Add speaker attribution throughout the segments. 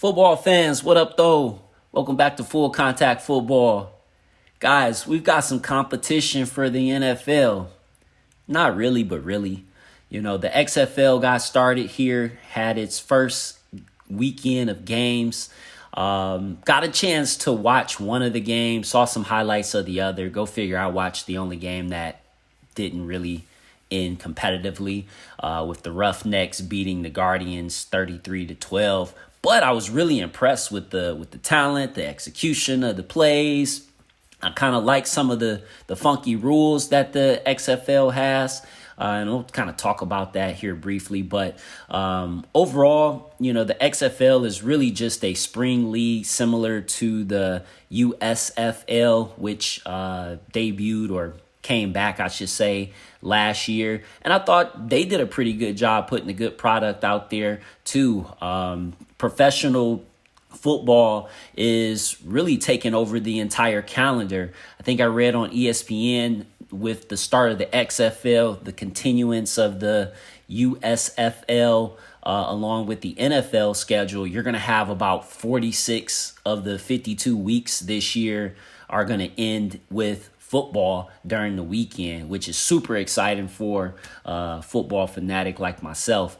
Speaker 1: Football fans, what up though? Welcome back to Full Contact Football. Guys, we've got some competition for the NFL. Not really, but really. The XFL got started here, had its first weekend of games. Got a chance to watch one of the games, saw some highlights of the other. Go figure, I watched the only game that didn't really end competitively, with the Roughnecks beating the Guardians 33-12. But I was really impressed with the talent, the execution of the plays. I kind of like some of the funky rules that the XFL has. And we'll kind of talk about that here briefly. But overall, the XFL is really just a spring league similar to the USFL, which debuted or came back, I should say, last year. And I thought they did a pretty good job putting a good product out there too. Professional football is really taking over the entire calendar. I think I read on ESPN with the start of the XFL, the continuance of the USFL, along with the NFL schedule, you're going to have about 46 of the 52 weeks this year are going to end with football during the weekend, which is super exciting for a football fanatic like myself.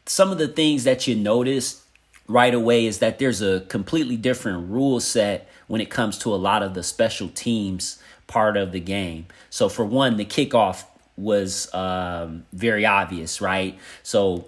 Speaker 1: Some of the things that you notice right away is that there's a completely different rule set when it comes to a lot of the special teams part of the game. So for one, the kickoff was very obvious, right? So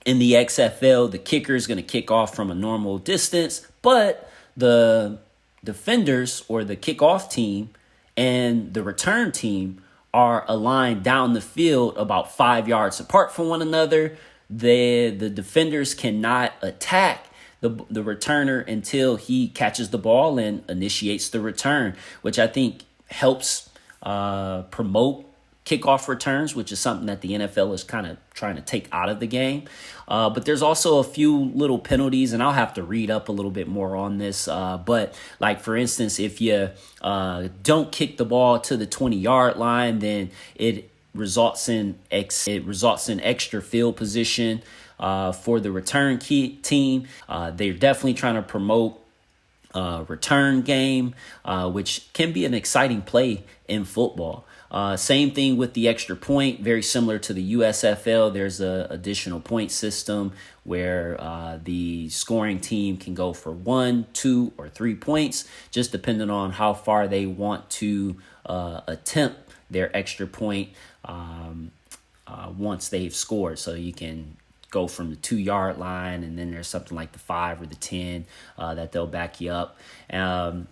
Speaker 1: in the XFL, the kicker is going to kick off from a normal distance, but the defenders or the kickoff team and the return team are aligned down the field about 5 yards apart from one another. The defenders cannot attack the returner until he catches the ball and initiates the return, which I think helps promote kickoff returns, which is something that the NFL is kind of trying to take out of the game. But there's also a few little penalties, and I'll have to read up a little bit more on this. But like, for instance, if you don't kick the ball to the 20-yard line, then it results in extra field position for the return team. They're definitely trying to promote return game, which can be an exciting play in football. Same thing with the extra point, very similar to the USFL. There's a additional point system where the scoring team can go for 1, 2, or 3 points, just depending on how far they want to attempt their extra point once they've scored. So you can go from the 2-yard line, and then there's something like the 5 or the 10 that they'll back you up.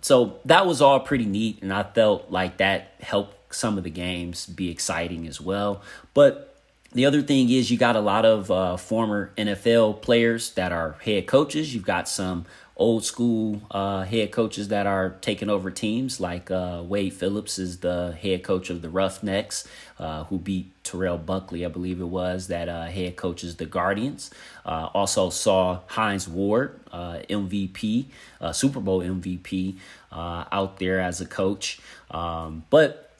Speaker 1: So that was all pretty neat, and I felt like that helped some of the games be exciting as well. But the other thing is you got a lot of former NFL players that are head coaches. You've got some old school head coaches that are taking over teams, like Wade Phillips is the head coach of the Roughnecks, who beat Terrell Buckley, I believe it was, that head coaches the Guardians. Also saw Hines Ward, MVP, Super Bowl MVP, out there as a coach. But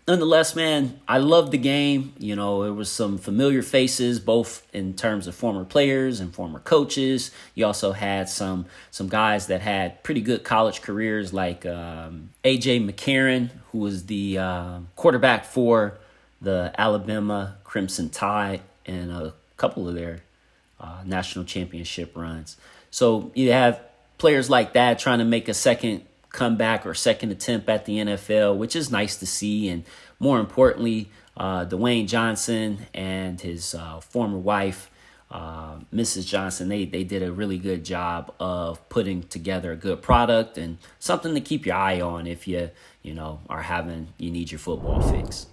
Speaker 1: nonetheless, man, I love the game. There was some familiar faces, both in terms of former players and former coaches. You also had some guys that had pretty good college careers, like A.J. McCarron, who was the quarterback for the Alabama Crimson Tide and a couple of their national championship runs. So you have players like that trying to make a second comeback or second attempt at the NFL, which is nice to see. And more importantly, Dwayne Johnson and his former wife, Mrs. Johnson, they did a really good job of putting together a good product and something to keep your eye on if you need your football fix.